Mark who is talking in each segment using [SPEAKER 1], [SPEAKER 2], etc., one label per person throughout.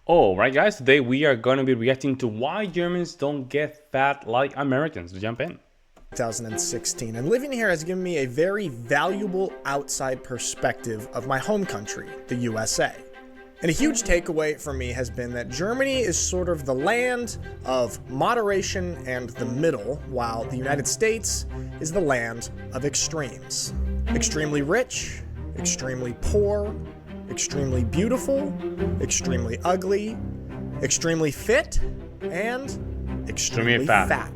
[SPEAKER 1] All right, guys, today we are going to be reacting to why Germans don't get fat like Americans. Jump in.
[SPEAKER 2] 2016, and living here has given me a very valuable outside perspective of my home country, the USA. And a huge takeaway for me has been that Germany is sort of the land of moderation and the middle, while the United States is the land of extremes. Extremely rich, extremely poor, extremely beautiful, extremely ugly, extremely fit, and extremely fat.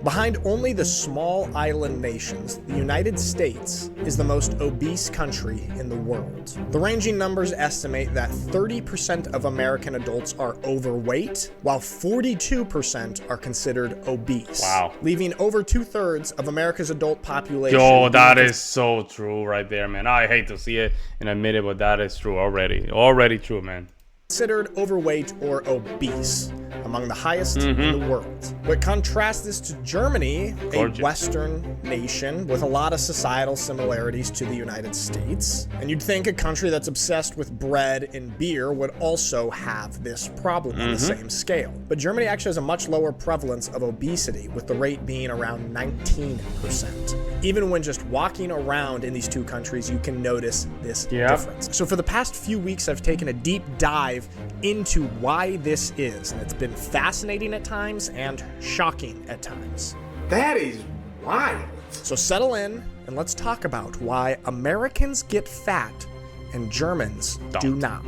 [SPEAKER 2] Behind only the small island nations, the United States is the most obese country in the world. The ranging numbers estimate that 30% of American adults are overweight, while 42% are considered obese.
[SPEAKER 1] Wow.
[SPEAKER 2] Leaving over 2/3 of America's adult population.
[SPEAKER 1] Yo, that is so true right there, man. I hate to see it and admit it, but that is true already. Already true, man.
[SPEAKER 2] Considered overweight or obese, among the highest in the world. But contrast this to Germany,
[SPEAKER 1] Gorgeous.
[SPEAKER 2] a Western nation with a lot of societal similarities to the United States. And you'd think a country that's obsessed with bread and beer would also have this problem on the same scale. But Germany actually has a much lower prevalence of obesity, with the rate being around 19%. Even when just walking around in these two countries, you can notice this difference. So for the past few weeks, I've taken a deep dive into why this is, and it's been fascinating at times and shocking at times.
[SPEAKER 3] That is wild.
[SPEAKER 2] So settle in and let's talk about why Americans get fat and Germans do not.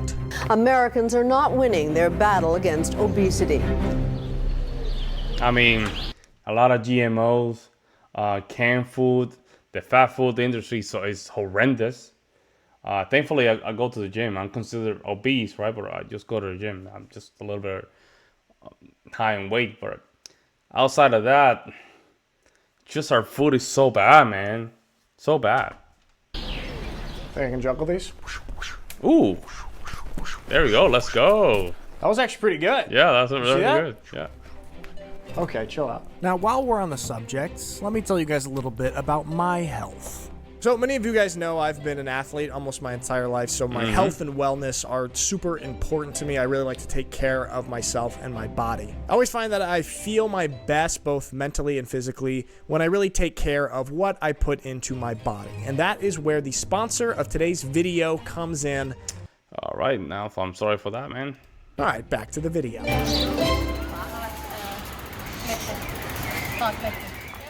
[SPEAKER 4] Americans are not winning their battle against obesity.
[SPEAKER 1] I mean, a lot of GMOs, canned food, the fat food industry is horrendous. Thankfully, I go to the gym. I'm considered obese, right? But I just go to the gym. I'm just a little bit high in weight. But outside of that, just our food is so bad, man. So bad.
[SPEAKER 2] Think I can juggle these?
[SPEAKER 1] Ooh. There we go. Let's go.
[SPEAKER 2] That was actually pretty good.
[SPEAKER 1] Yeah, that's really
[SPEAKER 2] that?
[SPEAKER 1] good. Yeah.
[SPEAKER 2] Okay, chill out. Now, while we're on the subject, let me tell you guys a little bit about my health. So many of you guys know I've been an athlete almost my entire life, so my health and wellness are super important to me. I really like to take care of myself and my body. I always find that I feel my best both mentally and physically when I really take care of what I put into my body. And that is where the sponsor of today's video comes in.
[SPEAKER 1] All right, now I'm sorry for that, man.
[SPEAKER 2] All right, back to the video.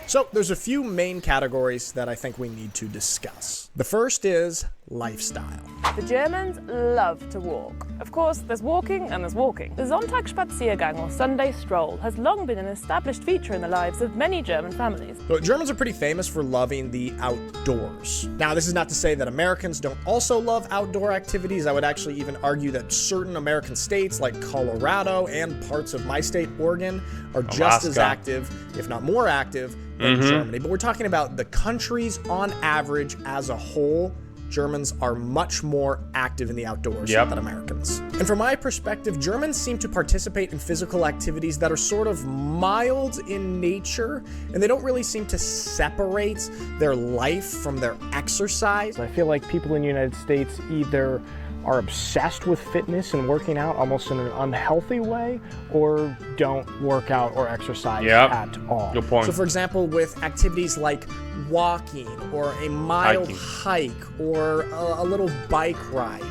[SPEAKER 2] So there's a few main categories that I think we need to discuss. The first is lifestyle.
[SPEAKER 5] The Germans love to walk. Of course, there's walking and there's walking. The Sonntagsspaziergang, or Sunday stroll, has long been an established feature in the lives of many German families.
[SPEAKER 2] So Germans are pretty famous for loving the outdoors. Now, this is not to say that Americans don't also love outdoor activities. I would actually even argue that certain American states like Colorado and parts of my state, Oregon, are just as active, if not more active, than Germany. But we're talking about the countries on average as a whole. Germans are much more active in the outdoors than Americans. And from my perspective, Germans seem to participate in physical activities that are sort of mild in nature, and they don't really seem to separate their life from their exercise.
[SPEAKER 6] I feel like people in the United States either are obsessed with fitness and working out almost in an unhealthy way, or don't work out or exercise at all.
[SPEAKER 1] Good point.
[SPEAKER 2] So for example, with activities like walking or a mild hike or a little bike ride,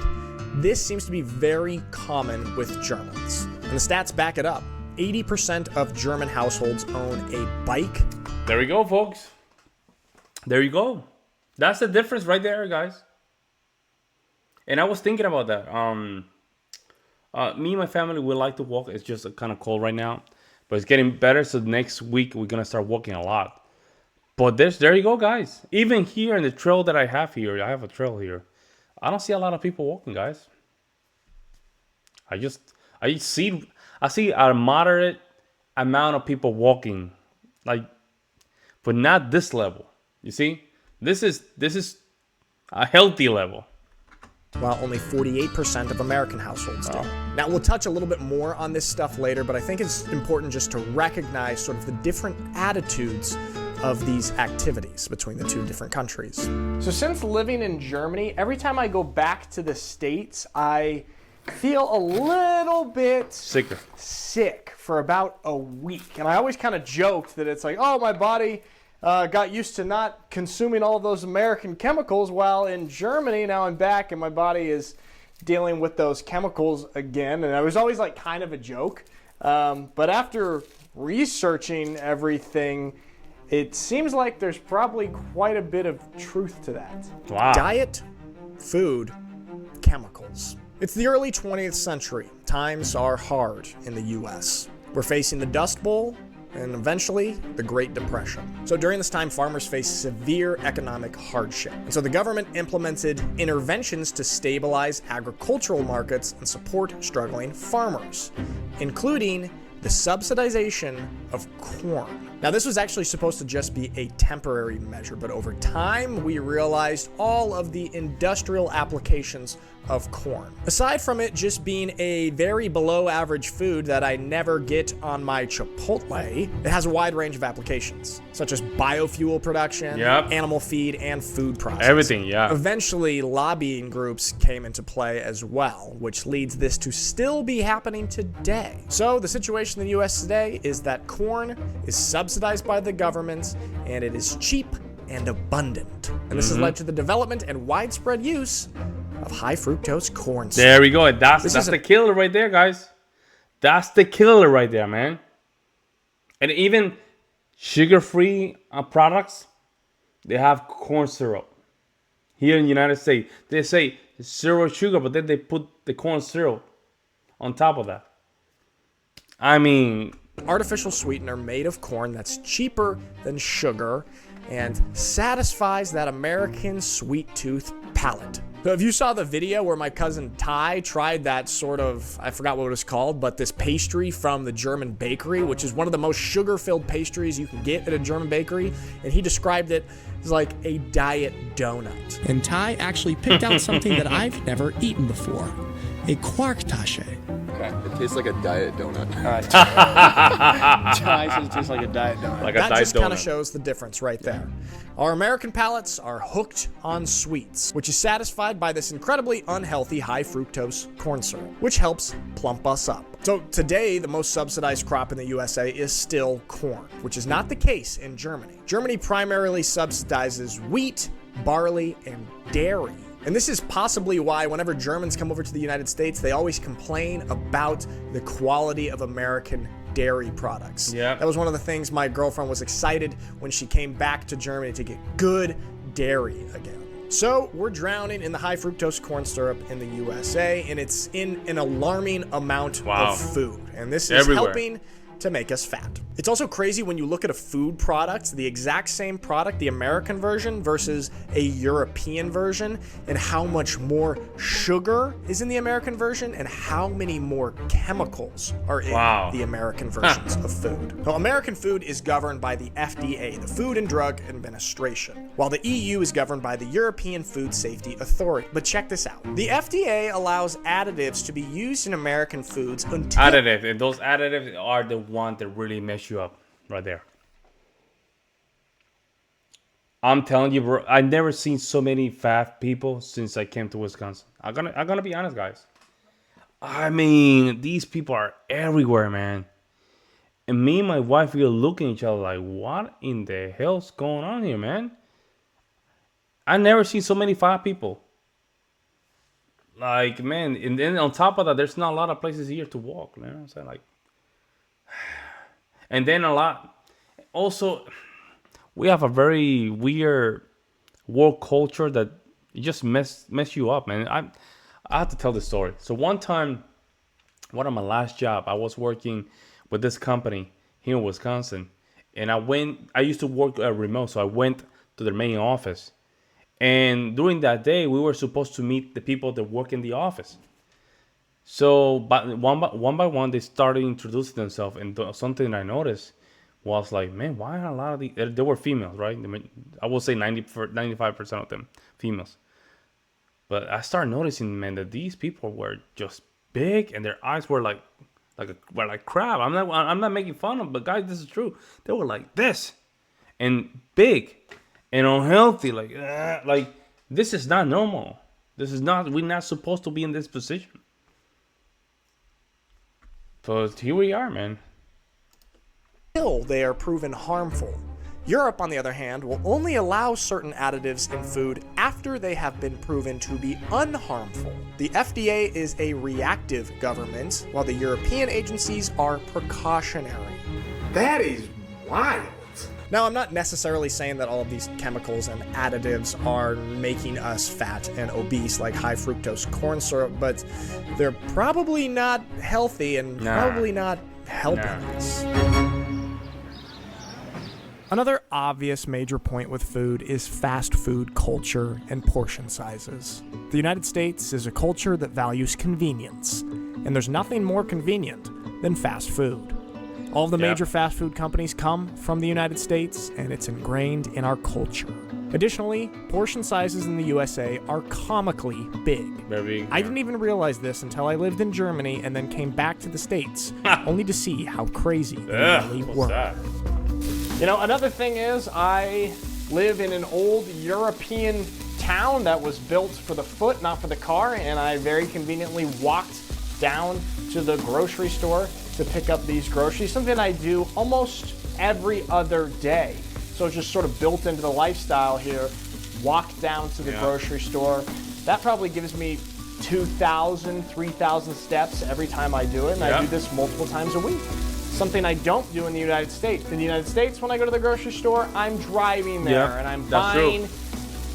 [SPEAKER 2] this seems to be very common with Germans. And the stats back it up. 80% of German households own a bike.
[SPEAKER 1] There we go, folks. There you go. That's the difference right there, guys. And I was thinking about that. Me and my family would like to walk. It's just kind of cold right now, but it's getting better. So next week we're gonna start walking a lot. But there you go, guys. Even here in the trail that I have here, I have a trail here. I don't see a lot of people walking, guys. I see a moderate amount of people walking, but not this level. You see, this is a healthy level.
[SPEAKER 2] While only 48% of American households do. Now, we'll touch a little bit more on this stuff later, but I think it's important just to recognize sort of the different attitudes of these activities between the two different countries.
[SPEAKER 6] So since living in Germany, every time I go back to the States, I
[SPEAKER 2] feel a little bit
[SPEAKER 1] Sicker.
[SPEAKER 2] sick for about a week. And I always kind of joked that it's like, oh, my body got used to not consuming all of those American chemicals, while in Germany, now I'm back and my body is dealing with those chemicals again. And it was always like kind of a joke. But after researching everything, it seems like there's probably quite a bit of truth to that.
[SPEAKER 1] Wow.
[SPEAKER 2] Diet, food, chemicals. It's the early 20th century. Times are hard in the US. We're facing the Dust Bowl and eventually the Great Depression. So during this time, farmers faced severe economic hardship. And so the government implemented interventions to stabilize agricultural markets and support struggling farmers, including the subsidization of corn. Now, this was actually supposed to just be a temporary measure, but over time, we realized all of the industrial applications of corn. Aside from it just being a very below average food that I never get on my Chipotle, it has a wide range of applications, such as biofuel production, animal feed, and food processing.
[SPEAKER 1] Everything, yeah.
[SPEAKER 2] Eventually, lobbying groups came into play as well, which leads this to still be happening today. So the situation in the US today is that corn is subsidized by the government, and it is cheap and abundant. And this has led to the development and widespread use of high fructose corn syrup.
[SPEAKER 1] There we go. That's the killer right there, guys. That's the killer right there, man. And even sugar-free products, they have corn syrup. Here in the United States, they say zero sugar, but then they put the corn syrup on top of that. I mean,
[SPEAKER 2] artificial sweetener made of corn that's cheaper than sugar and satisfies that American sweet tooth palate. So if you saw the video where my cousin Ty tried that sort of, I forgot what it was called, but this pastry from the German bakery, which is one of the most sugar-filled pastries you can get at a German bakery, and he described it as like a diet donut.
[SPEAKER 7] And Ty actually picked out something that I've never eaten before, a Quarktasche.
[SPEAKER 8] It tastes like a diet donut.
[SPEAKER 6] Ty says it tastes like a diet donut.
[SPEAKER 1] like a
[SPEAKER 2] That
[SPEAKER 1] diet
[SPEAKER 2] just kind of
[SPEAKER 1] donut.
[SPEAKER 2] shows the difference right there. Our American palates are hooked on sweets, which is satisfied by this incredibly unhealthy high fructose corn syrup, which helps plump us up. So today, the most subsidized crop in the USA is still corn, which is not the case in Germany. Germany primarily subsidizes wheat, barley, and dairy. And this is possibly why whenever Germans come over to the United States, they always complain about the quality of American dairy products.
[SPEAKER 1] Yeah.
[SPEAKER 2] That was one of the things my girlfriend was excited when she came back to Germany to get good dairy again. So we're drowning in the high fructose corn syrup in the USA, and it's in an alarming amount of food. And this is helping to make us fat. It's also crazy when you look at a food product, the exact same product, the American version versus a European version, and how much more sugar is in the American version and how many more chemicals are in the American versions of food. So American food is governed by the FDA, the Food and Drug Administration, while the EU is governed by the European Food Safety Authority. But check this out. The FDA allows additives to be used in American foods until...
[SPEAKER 1] Additives, and those additives are the ones that really mess you up right there. I'm telling you, bro, I've never seen so many fat people since I came to Wisconsin. I'm gonna be honest, guys. I mean, these people are everywhere, man. And me and my wife, we are looking at each other like, what in the hell's going on here, man? I never seen so many fat people. Like, man, and then on top of that, there's not a lot of places here to walk, man. I'm saying, like, and then a lot. Also, we have a very weird work culture that it just mess you up, man. I have to tell this story. So one time, one of my last job, I was working with this company here in Wisconsin, and I used to work remote, so I went to their main office. And during that day, we were supposed to meet the people that work in the office. So, but one by one, they started introducing themselves, and something I noticed was like, man, why are a lot of these? They were females, right? I would say 95% of them females. But I started noticing, man, that these people were just big, and their eyes were like crab. I'm not making fun of them, but guys, this is true. They were like this, and big, and unhealthy. Like this is not normal. This is not. We're not supposed to be in this position. But here we are, man.
[SPEAKER 2] Still, they are proven harmful. Europe, on the other hand, will only allow certain additives in food after they have been proven to be unharmful. The FDA is a reactive government, while the European agencies are precautionary.
[SPEAKER 3] That is wild.
[SPEAKER 2] Now, I'm not necessarily saying that all of these chemicals and additives are making us fat and obese like high fructose corn syrup, but they're probably not healthy and probably not helping us. Another obvious major point with food is fast food culture and portion sizes. The United States is a culture that values convenience, and there's nothing more convenient than fast food. All of the major fast food companies come from the United States, and it's ingrained in our culture. Additionally, portion sizes in the USA are comically big.
[SPEAKER 1] Very big.
[SPEAKER 2] I didn't even realize this until I lived in Germany and then came back to the States, only to see how crazy they really were.
[SPEAKER 1] What's that?
[SPEAKER 6] You know, another thing is I live in an old European town that was built for the foot, not for the car, and I very conveniently walked down to the grocery store to pick up these groceries, something I do almost every other day. So it's just sort of built into the lifestyle here. Walk down to the grocery store. That probably gives me 2,000, 3,000 steps every time I do it, and I do this multiple times a week. Something I don't do in the United States. In the United States, when I go to the grocery store, I'm driving there and I'm buying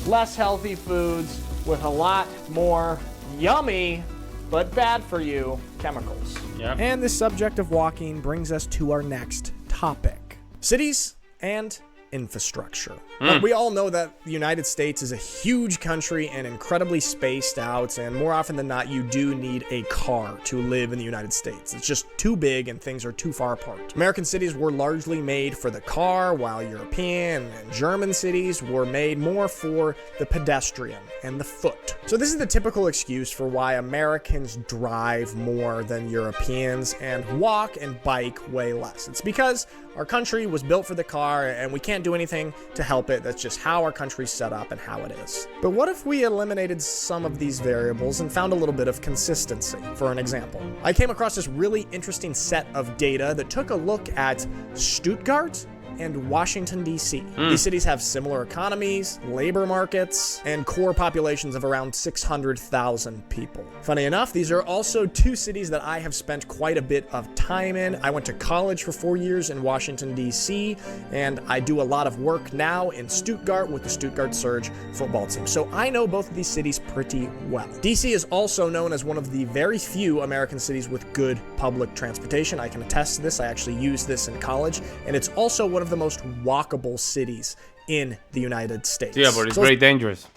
[SPEAKER 6] less healthy foods with a lot more yummy but bad for you chemicals.
[SPEAKER 2] And this subject of walking brings us to our next topic: cities and infrastructure. Look, we all know that the United States is a huge country and incredibly spaced out, and more often than not, you do need a car to live in the United States. It's just too big and things are too far apart. American cities were largely made for the car, while European and German cities were made more for the pedestrian and the foot. So this is the typical excuse for why Americans drive more than Europeans and walk and bike way less. It's because our country was built for the car and we can't do anything to help it. That's just how our country's set up and how it is. But what if we eliminated some of these variables and found a little bit of consistency? For an example, I came across this really interesting set of data that took a look at Stuttgart and Washington, D.C. These cities have similar economies, labor markets, and core populations of around 600,000 people. Funny enough, these are also two cities that I have spent quite a bit of time in. I went to college for 4 years in Washington, D.C., and I do a lot of work now in Stuttgart with the Stuttgart Surge football team. So I know both of these cities pretty well. D.C. is also known as one of the very few American cities with good public transportation. I can attest to this. I actually used this in college, and it's also one of the most walkable cities in the United States.
[SPEAKER 1] Yeah, but it's very dangerous.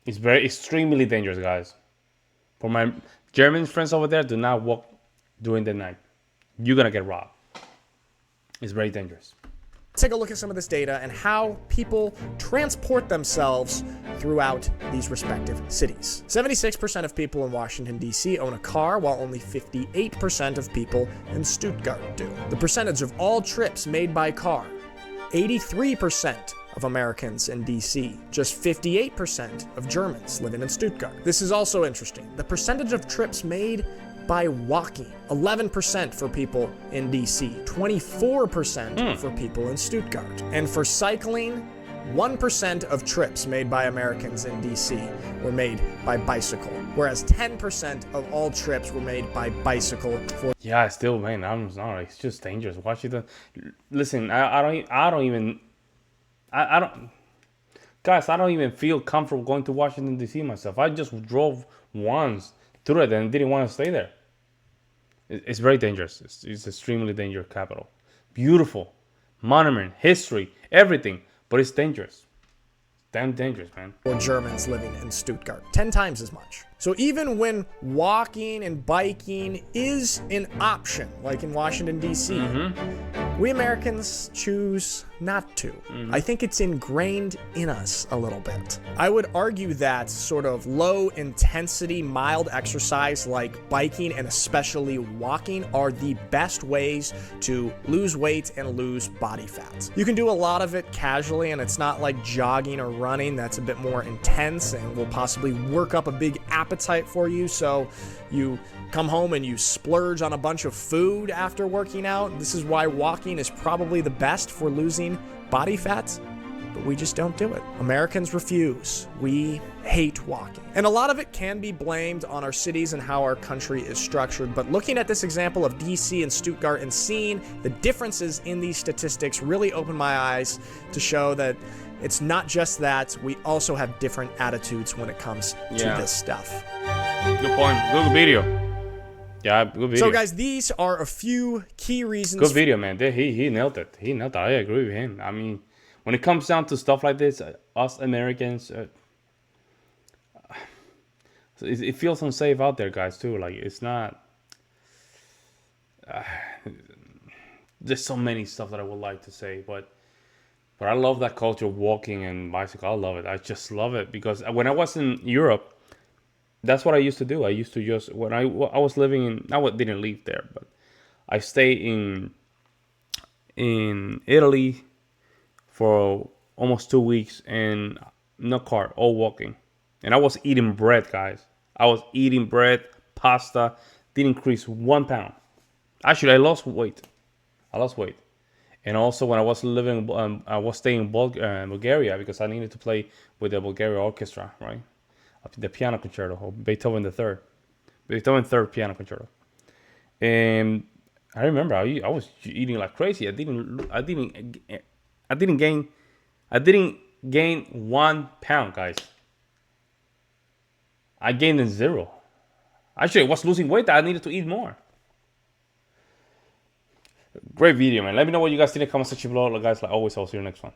[SPEAKER 1] It's very extremely dangerous, guys. For my German friends over there, do not walk during the night. You're gonna get robbed. It's very dangerous.
[SPEAKER 2] Take a look at some of this data and how people transport themselves throughout these respective cities. 76% of people in Washington, D.C. own a car, while only 58% of people in Stuttgart do. The percentage of all trips made by car: 83% of Americans in D.C., just 58% of Germans living in Stuttgart. This is also interesting. The percentage of trips made by walking: 11% for people in DC, 24% for people in Stuttgart. And for cycling, 1% of trips made by Americans in DC were made by bicycle, whereas 10% of all trips were made by bicycle.
[SPEAKER 1] Yeah, still, man, I'm sorry. It's just dangerous. Washington. Listen, I don't even, guys, I don't even feel comfortable going to Washington D.C. myself. I just drove once through it and didn't want to stay there. It's very dangerous. It's extremely dangerous capital. Beautiful, monument, history, everything, but it's dangerous. Damn dangerous, man.
[SPEAKER 2] Or Germans living in Stuttgart, 10 times as much. So even when walking and biking is an option, like in Washington, D.C., we Americans choose not to. I think it's ingrained in us a little bit. I would argue that sort of low intensity, mild exercise like biking and especially walking are the best ways to lose weight and lose body fat. You can do a lot of it casually, and it's not like jogging or running that's a bit more intense and will possibly work up a big appetite appetite for you, so you come home and you splurge on a bunch of food after working out. This is why walking is probably the best for losing body fat, but we just don't do it. Americans refuse. We hate walking. And a lot of it can be blamed on our cities and how our country is structured, but looking at this example of DC and Stuttgart and seeing the differences in these statistics really opened my eyes to show that it's not just that, we also have different attitudes when it comes to this stuff.
[SPEAKER 1] Good point. Good video. Yeah, good video.
[SPEAKER 2] So guys, these are a few key reasons.
[SPEAKER 1] Good video, man. He nailed it. He nailed it. I agree with him. I mean, when it comes down to stuff like this, us Americans, it feels unsafe out there, guys, too. Like, it's not... there's so many stuff that I would like to say, but I love that culture of walking and bicycle. I love it. I just love it, because when I was in Europe, that's what I used to do. I used to just... When I was living in... I didn't live there, but I stayed in Italy for almost 2 weeks, and no car, all walking. And I was eating bread, guys. I was eating bread, pasta, didn't increase 1 pound. Actually, I lost weight. And also when I was living, I was staying in Bulgaria, because I needed to play with the Bulgaria orchestra, right? The piano concerto, or Beethoven III piano concerto. And I remember I was eating like crazy. I didn't gain 1 pound, guys. I gained in 0. Actually, I was losing weight. I needed to eat more. Great video, man. Let me know what you guys think in the comment section below. Guys, like always, I'll see you in the next one.